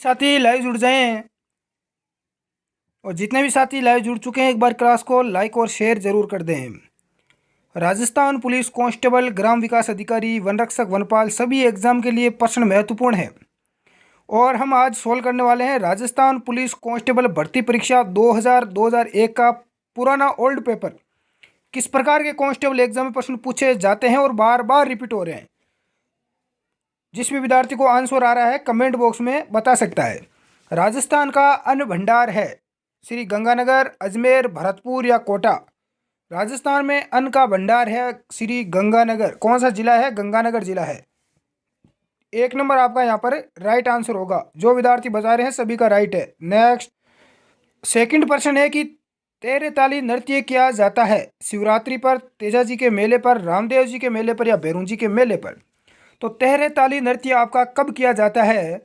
साथी लाइव जुड़ जाएं और जितने भी साथी लाइव जुड़ चुके हैं एक बार क्लास को लाइक और शेयर जरूर कर दें। राजस्थान पुलिस कांस्टेबल, ग्राम विकास अधिकारी, वन रक्षक, वनपाल सभी एग्जाम के लिए प्रश्न महत्वपूर्ण है और हम आज सोल्व करने वाले हैं राजस्थान पुलिस कांस्टेबल भर्ती परीक्षा 2001 का पुराना ओल्ड पेपर। किस प्रकार के कांस्टेबल एग्जाम में प्रश्न पूछे जाते हैं और बार बार रिपीट हो रहे हैं। जिस भी विद्यार्थी को आंसर आ रहा है कमेंट बॉक्स में बता सकता है। राजस्थान का अन्न भंडार है श्री गंगानगर, अजमेर, भरतपुर या कोटा। राजस्थान में अन्न का भंडार है श्री गंगानगर। कौन सा जिला है? गंगानगर जिला है। 1 नंबर आपका यहाँ पर राइट आंसर होगा। जो विद्यार्थी बता रहे हैं सभी का राइट है। नेक्स्ट सेकंड प्रश्न है कि तेरे ताली नृत्य किया जाता है शिवरात्रि पर, तेजाजी के मेले पर, रामदेव जी के मेले पर या भैरू जी के मेले पर। तो तेरे ताली नृत्य आपका कब किया जाता है?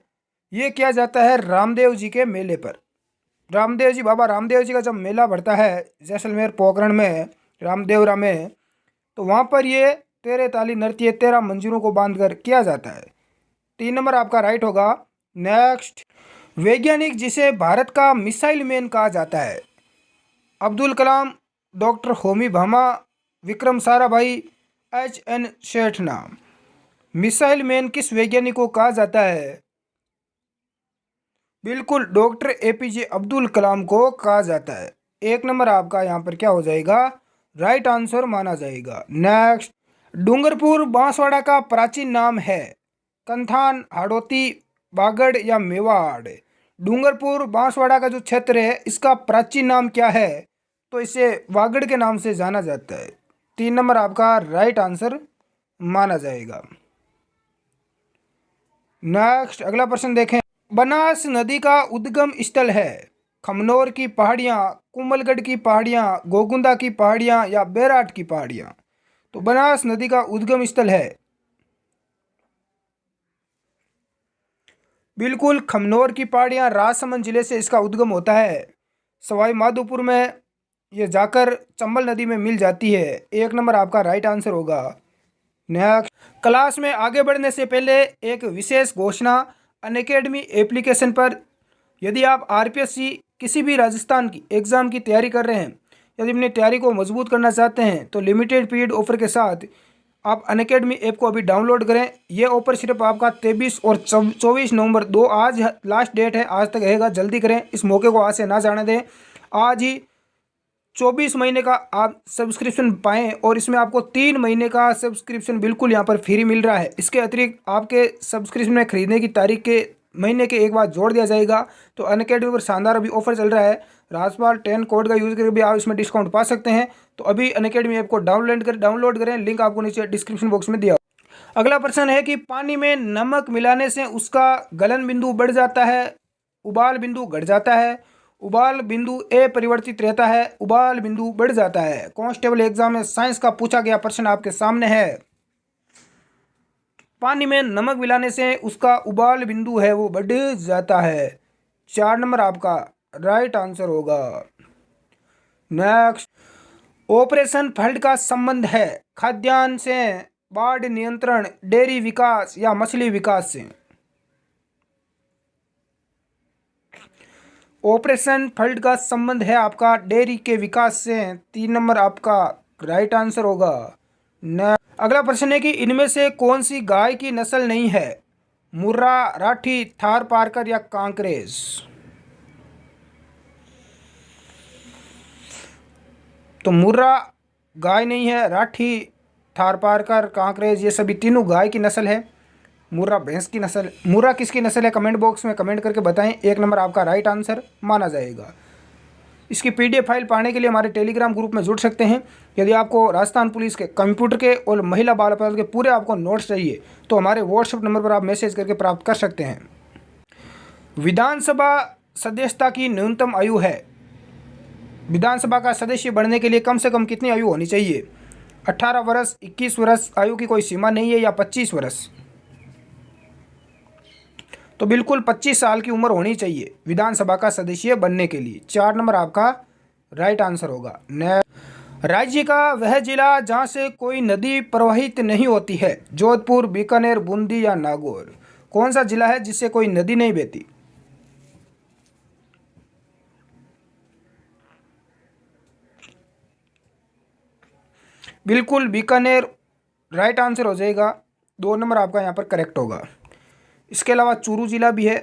ये किया जाता है रामदेव जी के मेले पर। रामदेव जी, बाबा रामदेव जी का जब मेला भरता है जैसलमेर पोखरण में, रामदेवरा में, तो वहाँ पर ये तेरे ताली नृत्य 13 मंजीरों को बांधकर किया जाता है। 3 नंबर आपका राइट होगा। नेक्स्ट वैज्ञानिक जिसे भारत का मिसाइल मैन कहा जाता है? Abdul Kalam, doctor Homi Bhabha, Vikram Sarabhai, HN Sethna. Missile man किस वैज्ञानिक को कहा जाता है? बिल्कुल, डॉक्टर APJ अब्दुल कलाम को कहा जाता है। 1 नंबर आपका यहाँ पर क्या हो जाएगा? राइट आंसर माना जाएगा। नेक्स्ट डूंगरपुर बांसवाड़ा का प्राचीन नाम है? कंथान, हाड़ौती, बागड़ या मेवाड़। डूंगरपुर बांसवाड़ा का जो क्षेत्र है इसका प्राचीन नाम क्या है? तो इसे वागड़ के नाम से जाना जाता है। 3 नंबर आपका राइट आंसर माना जाएगा। नेक्स्ट अगला प्रश्न देखें। बनास नदी का उद्गम स्थल है? खमनोर की पहाड़ियाँ, कुंभलगढ़ की पहाड़ियाँ, गोगुंदा की पहाड़ियाँ या बैराट की पहाड़ियाँ। तो बनास नदी का उद्गम स्थल है बिल्कुल खमनोर की पहाड़ियाँ। राजसमंद जिले से इसका उद्गम होता है। सवाई माधोपुर में ये जाकर चंबल नदी में मिल जाती है। 1 नंबर आपका राइट आंसर होगा। नेक्स्ट क्लास में आगे बढ़ने से पहले एक विशेष घोषणा। अनअकैडमी एप्लीकेशन पर यदि आप RPSC किसी भी राजस्थान की एग्ज़ाम की तैयारी कर रहे हैं, यदि अपनी तैयारी को मजबूत करना चाहते हैं तो लिमिटेड पीरियड ऑफर के साथ आप अनअकैडमी ऐप को अभी डाउनलोड करें। ये ऑफर सिर्फ आपका 23 और 24 नवंबर 2 आज लास्ट डेट है, आज तक रहेगा। जल्दी करें, इस मौके को आज से ना जाने दें। आज ही 24 महीने का आप सब्सक्रिप्शन पाएँ और इसमें आपको 3 महीने का सब्सक्रिप्शन बिल्कुल यहाँ पर फ्री मिल रहा है। इसके अतिरिक्त आपके सब्सक्रिप्शन में खरीदने की तारीख के महीने के एक बार जोड़ दिया जाएगा। तो अनअकैडमी पर शानदार अभी ऑफर चल रहा है। राजपाल 10 कोड का यूज़ करके भी आप इसमें डिस्काउंट पा सकते हैं। तो अभी अनअकैडमी ऐप को डाउनलोड करें, लिंक आपको नीचे डिस्क्रिप्शन बॉक्स में दिया। अगला प्रश्न है कि पानी में नमक मिलाने से उसका गलन बिंदु बढ़ जाता है, उबाल बिंदु घट जाता है, उबाल बिंदु अपरिवर्तित रहता है, उबाल बिंदु बढ़ जाता है। कांस्टेबल एग्जाम में साइंस का पूछा गया प्रश्न आपके सामने है। पानी में नमक मिलाने से उसका उबाल बिंदु है वो बढ़ जाता है। 4 नंबर आपका राइट आंसर होगा। नेक्स्ट ऑपरेशन फ्लड का संबंध है खाद्यान्न से, बाढ़ नियंत्रण, डेयरी विकास या मछली विकास से। ऑपरेशन फ्लड का संबंध है आपका डेयरी के विकास से। 3 नंबर आपका राइट आंसर होगा। अगला प्रश्न है कि इनमें से कौन सी गाय की नस्ल नहीं है? मुर्रा, राठी, थार पारकर या कांकरेज। तो मुर्रा गाय नहीं है, राठी, थार पारकर, कांकरेज ये सभी तीनों गाय की नस्ल है। मुर्रा भैंस की नस्ल। मुर्रा किसकी नस्ल है? कमेंट बॉक्स में कमेंट करके बताएं। 1 नंबर आपका राइट आंसर माना जाएगा। इसकी PDF फाइल पाने के लिए हमारे टेलीग्राम ग्रुप में जुड़ सकते हैं। यदि आपको राजस्थान पुलिस के कंप्यूटर के और महिला बाल अपराध के पूरे आपको नोट्स चाहिए तो हमारे व्हाट्सएप नंबर पर आप मैसेज करके प्राप्त कर सकते हैं। विधानसभा सदस्यता की न्यूनतम आयु है? विधानसभा का सदस्य बनने के लिए कम से कम कितनी आयु होनी चाहिए? 18 वर्ष, 21 वर्ष, आयु की कोई सीमा नहीं है, या 25 वर्ष? तो बिल्कुल 25 साल की उम्र होनी चाहिए विधानसभा का सदस्य बनने के लिए। 4 नंबर आपका राइट आंसर होगा। राज्य का वह जिला जहाँ से कोई नदी प्रवाहित नहीं होती है? जोधपुर, बीकानेर, बूंदी या नागौर। कौन सा जिला है जिससे कोई नदी नहीं बहती? बिल्कुल बीकानेर राइट आंसर हो जाएगा, 2 नंबर आपका यहाँ पर करेक्ट होगा। इसके अलावा चूरू जिला भी है।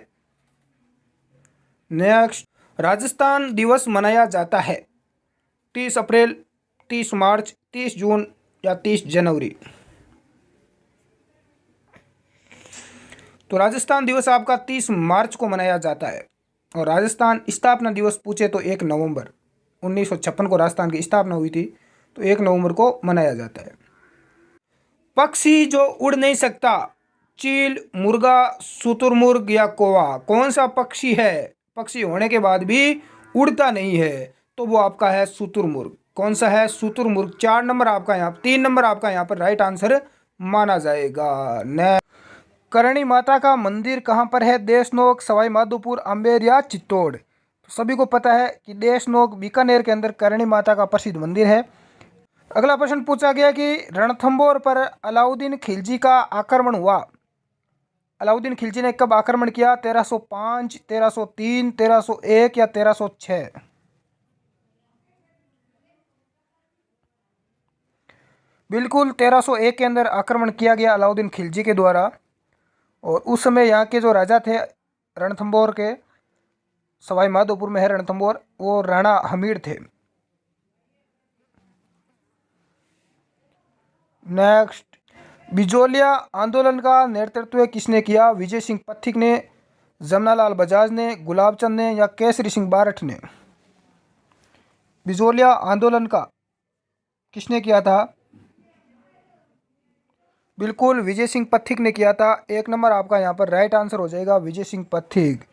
नेक्स्ट, राजस्थान दिवस मनाया जाता है 30 अप्रैल, 30 मार्च, 30 जून या 30 जनवरी। तो राजस्थान दिवस आपका 30 मार्च को मनाया जाता है। और राजस्थान स्थापना दिवस पूछे तो 1 नवंबर 1956 को राजस्थान की स्थापना हुई थी, तो 1 नवंबर को मनाया जाता है। पक्षी जो उड़ नहीं सकता, चील, मुर्गा, शुतुरमुर्ग या कौवा, कौन सा पक्षी है पक्षी होने के बाद भी उड़ता नहीं है? तो वो आपका है शुतुरमुर्ग। कौन सा है? शुतुरमुर्ग। 4 नंबर आपका यहाँ, 3 नंबर आपका यहाँ पर राइट आंसर माना जाएगा। करणी माता का मंदिर कहाँ पर है? देशनोक, सवाई माधोपुर, अम्बेर या चित्तौड़। तो सभी को पता है कि देशनोक बीकानेर के अंदर करणी माता का प्रसिद्ध मंदिर है। अगला प्रश्न पूछा गया कि रणथंभौर पर अलाउद्दीन खिलजी का आक्रमण हुआ। अलाउद्दीन खिलजी ने कब आक्रमण किया? 1305, 1303, 1301 या 1306? बिल्कुल 1301 के अंदर आक्रमण किया गया अलाउद्दीन खिलजी के द्वारा। और उस समय यहाँ के जो राजा थे रणथंभौर के, सवाई माधोपुर में है रणथंभौर, वो राणा हमीर थे। नेक्स्ट, बिजोलिया आंदोलन का नेतृत्व किसने किया? विजय सिंह पथिक ने, जमनालाल बजाज ने, गुलाब चंद ने या केसरी सिंह बारठ ने? बिजोलिया आंदोलन का किसने किया था? बिल्कुल विजय सिंह पथिक ने किया था। 1 नंबर आपका यहाँ पर राइट आंसर हो जाएगा, विजय सिंह पथिक।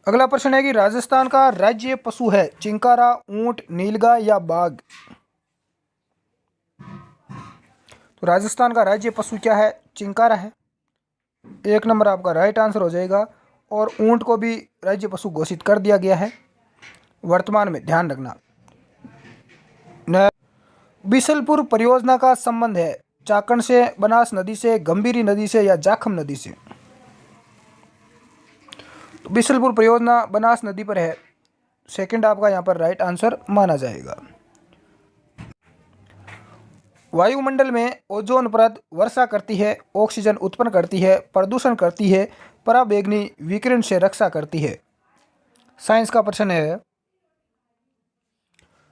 अगला प्रश्न है कि राजस्थान का राज्य पशु है चिंकारा, ऊंट, नीलगाय या बाघ? तो राजस्थान का राज्य पशु क्या है? चिंकारा है। 1 नंबर आपका राइट आंसर हो जाएगा। और ऊंट को भी राज्य पशु घोषित कर दिया गया है वर्तमान में, ध्यान रखना। बिशलपुर परियोजना का संबंध है चाकण से, बनास नदी से, गंभीरी नदी से या जाखम नदी से? तो बिशलपुर परियोजना बनास नदी पर है। 2 आपका यहाँ पर राइट आंसर माना जाएगा। वायुमंडल में ओजोन परत वर्षा करती है, ऑक्सीजन उत्पन्न करती है, प्रदूषण करती है, पराबैंगनी विकिरण से रक्षा करती है? साइंस का प्रश्न है।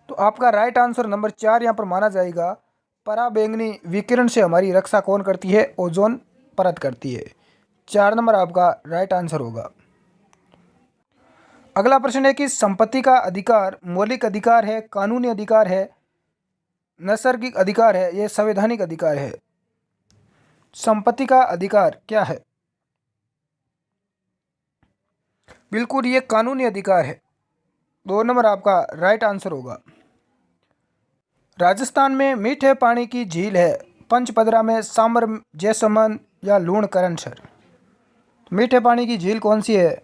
तो आपका राइट आंसर नंबर 4 यहाँ पर माना जाएगा। पराबैंगनी विकिरण से हमारी रक्षा कौन करती है? ओजोन परत करती है। 4 नंबर आपका राइट आंसर होगा। अगला प्रश्न है कि संपत्ति का अधिकार मौलिक अधिकार है, कानूनी अधिकार है, नैसर्गिक अधिकार है, ये संवैधानिक अधिकार है? संपत्ति का अधिकार क्या है? बिल्कुल ये कानूनी अधिकार है। 2 नंबर आपका राइट आंसर होगा। राजस्थान में मीठे पानी की झील है पंचपदरा में, सांबर, जैसमंद या लूणकरणसर? मीठे पानी की झील कौन सी है?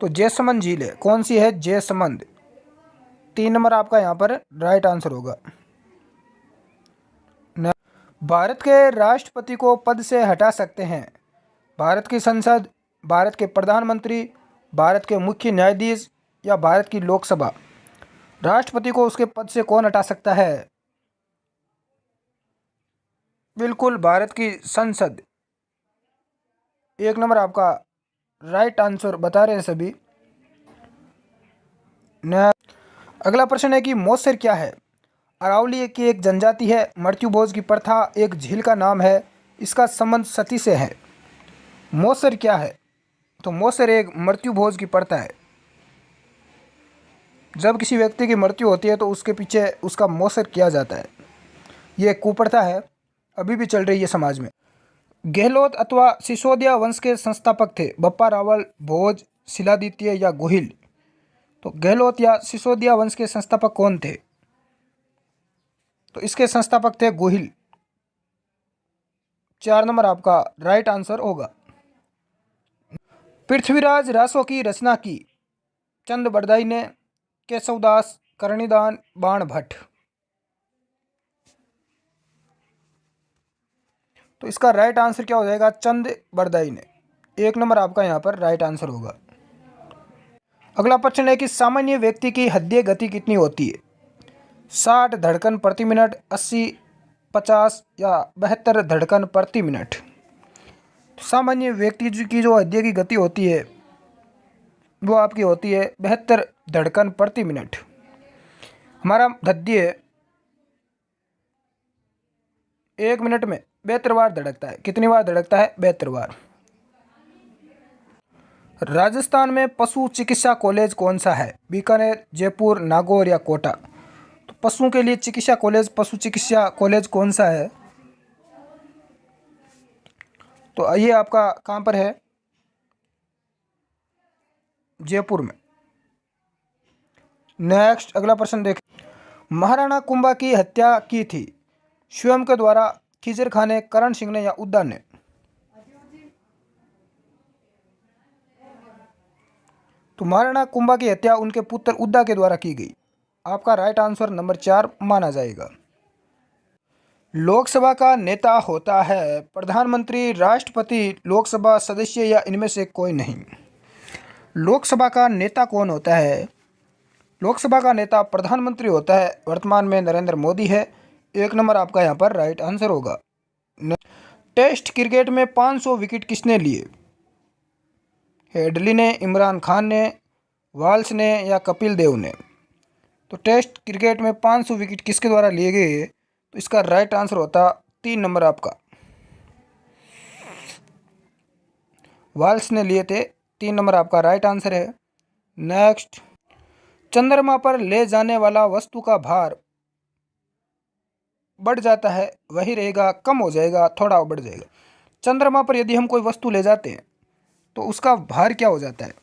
तो जैसमंद झील है। कौन सी है? जैसमंद। 3 नंबर आपका यहाँ पर राइट आंसर होगा। भारत के राष्ट्रपति को पद से हटा सकते हैं भारत की संसद, भारत के प्रधानमंत्री, भारत के मुख्य न्यायाधीश या भारत की लोकसभा? राष्ट्रपति को उसके पद से कौन हटा सकता है? बिल्कुल भारत की संसद। 1 नंबर आपका राइट आंसर बता रहे हैं सभी। अगला प्रश्न है कि मौसर क्या है? अरावली की एक जनजाति है, मृत्युभोज की प्रथा एक झील का नाम है, इसका संबंध सती से है। मौसर क्या है? तो मौसर एक मृत्युभोज की प्रथा है। जब किसी व्यक्ति की मृत्यु होती है तो उसके पीछे उसका मौसर किया जाता है। ये एक कुप्रथा है, अभी भी चल रही है समाज में। गहलोत अथवा सिसोदिया वंश के संस्थापक थे बप्पा रावल, भोज, शिलादित्य या गोहिल? तो गहलोत या सिसोदिया वंश के संस्थापक कौन थे? तो इसके संस्थापक थे गोहिल। 4 नंबर आपका राइट आंसर होगा। पृथ्वीराज रासो की रचना की चंद बरदाई ने, केशवदास, करणीदान, बाण भट्ट? तो इसका राइट आंसर क्या हो जाएगा? चंद बरदाई ने। 1 नंबर आपका यहाँ पर राइट आंसर होगा। अगला प्रश्न है कि सामान्य व्यक्ति की हृदय गति कितनी होती है? 60 धड़कन प्रति मिनट, 80, 50 या 72 धड़कन प्रति मिनट। तो सामान्य व्यक्ति की जो हृदय की गति होती है वो आपकी होती है 72 धड़कन प्रति मिनट। हमारा हृदय 1 मिनट में 72 बार धड़कता है। कितनी बार धड़कता है? 72 बार। राजस्थान में पशु चिकित्सा कॉलेज कौन सा है? बीकानेर, जयपुर, नागौर या कोटा। तो पशुओं के लिए चिकित्सा कॉलेज, पशु चिकित्सा कॉलेज कौन सा है? तो ये आपका कहाँ पर है? जयपुर में। नेक्स्ट अगला प्रश्न देखें। महाराणा कुंभा की हत्या की थी स्वयं के द्वारा, खिजर खान ने, करण सिंह ने या उद्दा ने। तो महाराणा कुंभा की हत्या उनके पुत्र उद्दा के द्वारा की गई। आपका राइट आंसर नंबर 4 माना जाएगा। लोकसभा का नेता होता है प्रधानमंत्री, राष्ट्रपति, लोकसभा सदस्य या इनमें से कोई नहीं। लोकसभा का नेता कौन होता है? लोकसभा का नेता प्रधानमंत्री होता है। वर्तमान में नरेंद्र मोदी है। 1 नंबर आपका यहाँ पर राइट आंसर होगा। टेस्ट क्रिकेट में 500 विकेट किसने लिए? हेडली ने, इमरान खान ने, वाल्स ने या कपिल देव ने। तो टेस्ट क्रिकेट में 500 विकेट किसके द्वारा लिए गए? तो इसका राइट आंसर होता 3 नंबर आपका, वाल्स ने लिए थे। 3 नंबर आपका राइट आंसर है। नेक्स्ट, चंद्रमा पर ले जाने वाला वस्तु का भार बढ़ जाता है, वही रहेगा, कम हो जाएगा, थोड़ा बढ़ जाएगा। चंद्रमा पर यदि हम कोई वस्तु ले जाते हैं तो उसका भार क्या हो जाता है?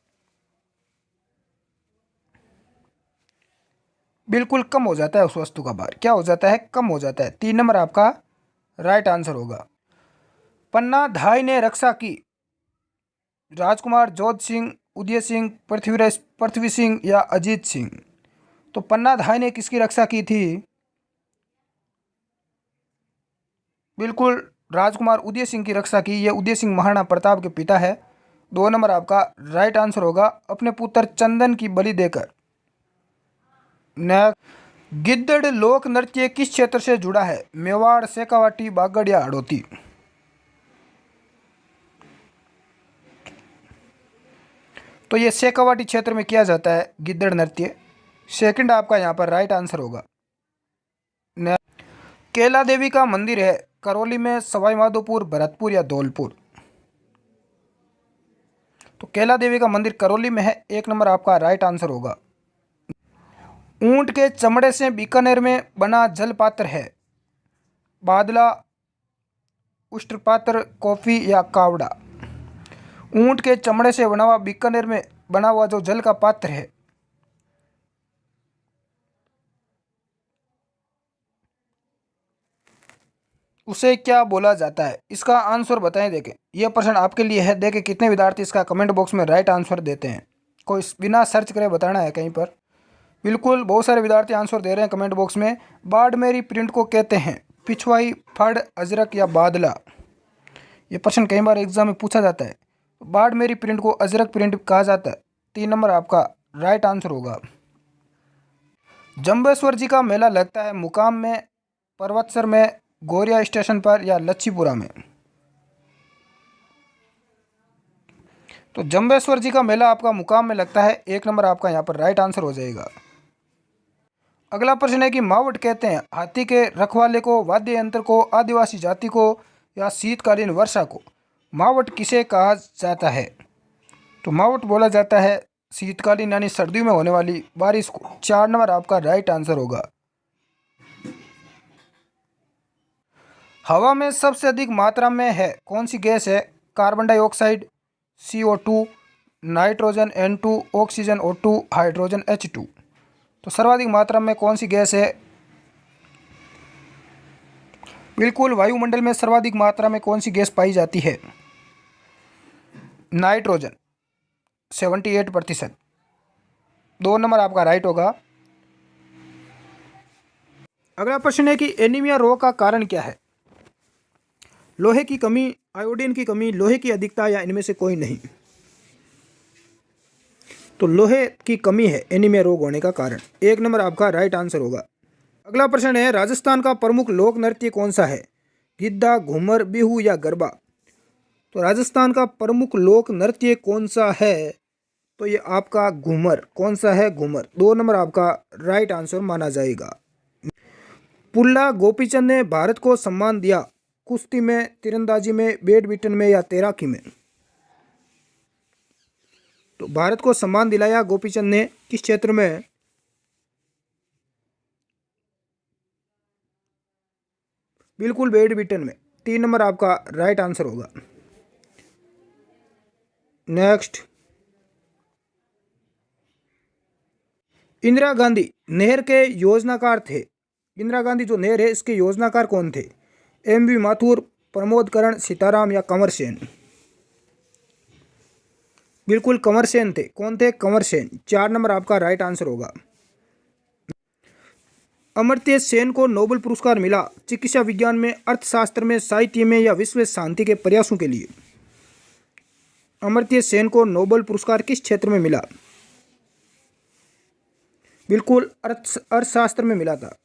बिल्कुल कम हो जाता है। उस वस्तु का भार क्या हो जाता है? कम हो जाता है। 3 नंबर आपका राइट आंसर होगा। पन्ना धाय ने रक्षा की राजकुमार, जोध सिंह, उदय सिंह, पृथ्वी सिंह या अजीत सिंह। तो पन्ना धाय ने किसकी रक्षा की थी? बिल्कुल राजकुमार उदय सिंह की रक्षा की। ये उदय सिंह महाराणा प्रताप के पिता है। 2 नंबर आपका राइट आंसर होगा, अपने पुत्र चंदन की बलि देकर। नेक्स्ट, गिद्दड़ लोक नृत्य किस क्षेत्र से जुड़ा है? मेवाड़, शेखावाटी, बागड़ या हड़ौती। तो ये शेखावाटी क्षेत्र में किया जाता है गिद्दड़ नृत्य। 2 आपका यहाँ पर राइट आंसर होगा। कैला देवी का मंदिर है करौली में, सवाई माधोपुर, भरतपुर या धौलपुर। तो कैला देवी का मंदिर करौली में है। 1 नंबर आपका राइट आंसर होगा। ऊंट के चमड़े से बीकानेर में बना जल पात्र है? बादला, उष्ट्र कॉफी या कावड़ा। ऊंट के चमड़े से बना हुआ बीकानेर में बना हुआ जो जल का पात्र है उसे क्या बोला जाता है? इसका आंसर बताएं। देखें यह प्रश्न आपके लिए है। देखें कितने विद्यार्थी इसका कमेंट बॉक्स में राइट आंसर देते हैं। कोई बिना सर्च करे बताना है कहीं पर। बिल्कुल बहुत सारे विद्यार्थी आंसर दे रहे हैं कमेंट बॉक्स में। बाड़मेरी प्रिंट को कहते हैं पिछवाई, फड़, अजरक या बादला। ये प्रश्न कई बार एग्जाम में पूछा जाता है। बाड़मेरी प्रिंट को अजरक प्रिंट कहा जाता है। 3 नंबर आपका राइट आंसर होगा। जंबेश्वर जी का मेला लगता है मुकाम में, पर्वतसर में, गोरिया स्टेशन पर या लच्छीपुरा में। तो जंबेश्वर जी का मेला आपका मुकाम में लगता है। 1 नंबर आपका यहाँ पर राइट आंसर हो जाएगा। अगला प्रश्न है कि मावट कहते हैं हाथी के रखवाले को, वाद्य यंत्र को, आदिवासी जाति को या शीतकालीन वर्षा को। मावट किसे कहा जाता है? तो मावट बोला जाता है शीतकालीन यानी सर्दियों में होने वाली बारिश को। 4 नंबर आपका राइट आंसर होगा। हवा में सबसे अधिक मात्रा में है कौन सी गैस है? Carbon dioxide, CO2, nitrogen N2, oxygen O2, hydrogen H2। तो सर्वाधिक मात्रा में कौन सी गैस है? बिल्कुल वायुमंडल में सर्वाधिक मात्रा में कौन सी गैस पाई जाती है? नाइट्रोजन 78%। 2 नंबर आपका राइट होगा। अगला प्रश्न है कि एनीमिया रोग का कारण क्या है? लोहे की कमी, आयोडीन की कमी, लोहे की अधिकता या इनमें से कोई नहीं। तो लोहे की कमी है एनीमिया रोग होने का कारण। 1 नंबर आपका राइट आंसर होगा। अगला प्रश्न है, राजस्थान का प्रमुख लोक नृत्य कौन सा है? गिद्धा, घूमर, बिहू या गरबा? तो राजस्थान का प्रमुख लोक नृत्य कौन सा है? तो ये आपका घूमर। कौन सा है? घूमर। 2 नंबर आपका राइट आंसर माना जाएगा। पुल्ला गोपीचंद ने भारत को सम्मान दिया कुश्ती में, तीरंदाजी में, बैडमिंटन में या तैराकी में? तो भारत को सम्मान दिलाया गोपीचंद ने किस क्षेत्र में? बिल्कुल बैडमिंटन में। 3 नंबर आपका राइट आंसर होगा। नेक्स्ट, इंदिरा गांधी नहर के योजनाकार थे। इंदिरा गांधी जो नहर है इसके योजनाकार कौन थे? एम.वी. माथुर, प्रमोद करण, सीताराम या कंवर सेन? बिल्कुल कंवर सेन थे। कौन थे? कंवर सेन। 4 नंबर आपका राइट आंसर होगा। अमर्त्य सेन को नोबेल पुरस्कार मिला चिकित्सा विज्ञान में, अर्थशास्त्र में, साहित्य में या विश्व शांति के प्रयासों के लिए? अमर्त्य सेन को नोबेल पुरस्कार किस क्षेत्र में मिला? बिल्कुल अर्थशास्त्र में मिला था।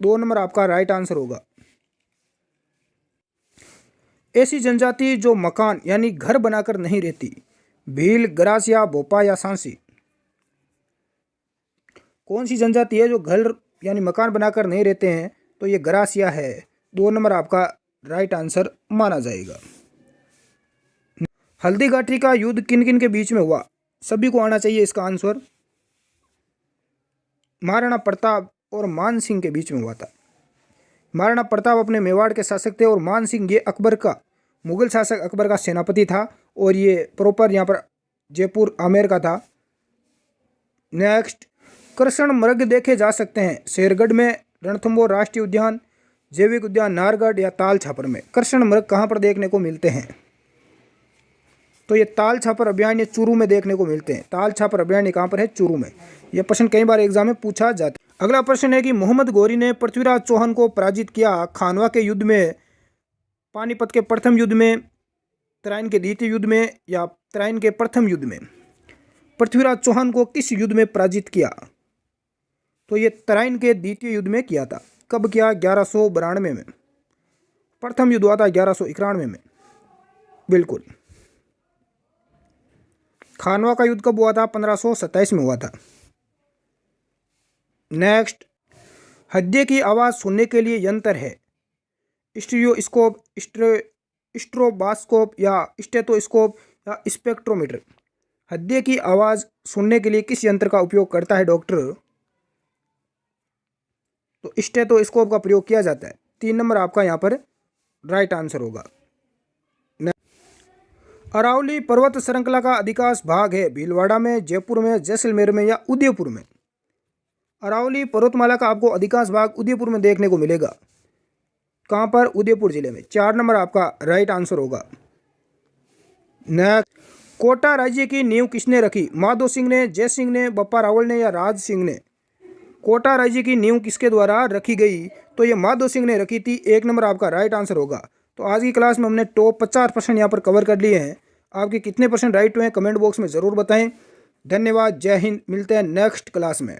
2 नंबर आपका राइट आंसर होगा। ऐसी जनजाति जो मकान यानी घर बनाकर नहीं रहती? भील, गरासिया, भोपा या सांसी? कौन सी जनजाति है जो घर यानी मकान बनाकर नहीं रहते हैं? तो ये गरासिया है। 2 नंबर आपका राइट आंसर माना जाएगा। हल्दी घाटी का युद्ध किन किन के बीच में हुआ? सभी को आना चाहिए इसका आंसर। महाराणा प्रताप और मान सिंह के बीच में हुआ था। महाराणा प्रताप अपने मेवाड़ के शासक थे और मान सिंह ये अकबर का, मुगल शासक अकबर का सेनापति था और ये प्रॉपर यहाँ पर जयपुर आमेर का था। नेक्स्ट, कृष्ण मृग देखे जा सकते हैं शेरगढ़ में, रणथंभौर राष्ट्रीय उद्यान, जैविक उद्यान नाहरगढ़ या ताल छापर में? कृष्ण मृग कहाँ पर देखने को मिलते हैं? तो ये ताल छापर अभयारण्य चूरू में देखने को मिलते हैं। ताल छापर अभयारण्य कहाँ पर है? चूरू में। यह प्रश्न कई बार एग्जाम में पूछा जाता है। अगला प्रश्न है कि मोहम्मद गौरी ने पृथ्वीराज चौहान को पराजित किया खानवा के युद्ध में, पानीपत के प्रथम युद्ध में, तराइन के द्वितीय युद्ध में या तराइन के प्रथम युद्ध में? पृथ्वीराज चौहान को किस युद्ध में पराजित किया? तो ये तराइन के द्वितीय युद्ध में किया था। कब किया? 1192 में। प्रथम युद्ध हुआ था 1191 में। बिल्कुल। खानवा का युद्ध कब हुआ था? 1527 में हुआ था। नेक्स्ट, हृदय की आवाज़ सुनने के लिए यंत्र है स्टीरियोस्कोप, स्ट्रोबास्कोप या स्टेथोस्कोप या स्पेक्ट्रोमीटर? हृदय की आवाज़ सुनने के लिए किस यंत्र का उपयोग करता है डॉक्टर? तो स्टेथोस्कोप का प्रयोग किया जाता है। 3 नंबर आपका यहाँ पर राइट आंसर होगा। अरावली पर्वत श्रृंखला का अधिकांश भाग है भीलवाड़ा में, जयपुर में, जैसलमेर में या उदयपुर में? अरावली पर्वतमाला का आपको अधिकांश भाग उदयपुर में देखने को मिलेगा। कहाँ पर? उदयपुर जिले में। 4 नंबर आपका राइट आंसर होगा। नेक्स्ट, कोटा राज्य की नींव किसने रखी? माधो सिंह ने, जय सिंह ने, बप्पा रावल ने या राज सिंह ने? कोटा राज्य की नींव किसके द्वारा रखी गई? तो ये माधो सिंह ने रखी थी। 1 नंबर आपका राइट आंसर होगा। तो आज की क्लास में हमने टॉप 50% यहाँ पर कवर कर लिए हैं। आपके कितने % राइट हुए हैं कमेंट बॉक्स में ज़रूर बताएं। धन्यवाद। जय हिंद। मिलते हैं नेक्स्ट क्लास में।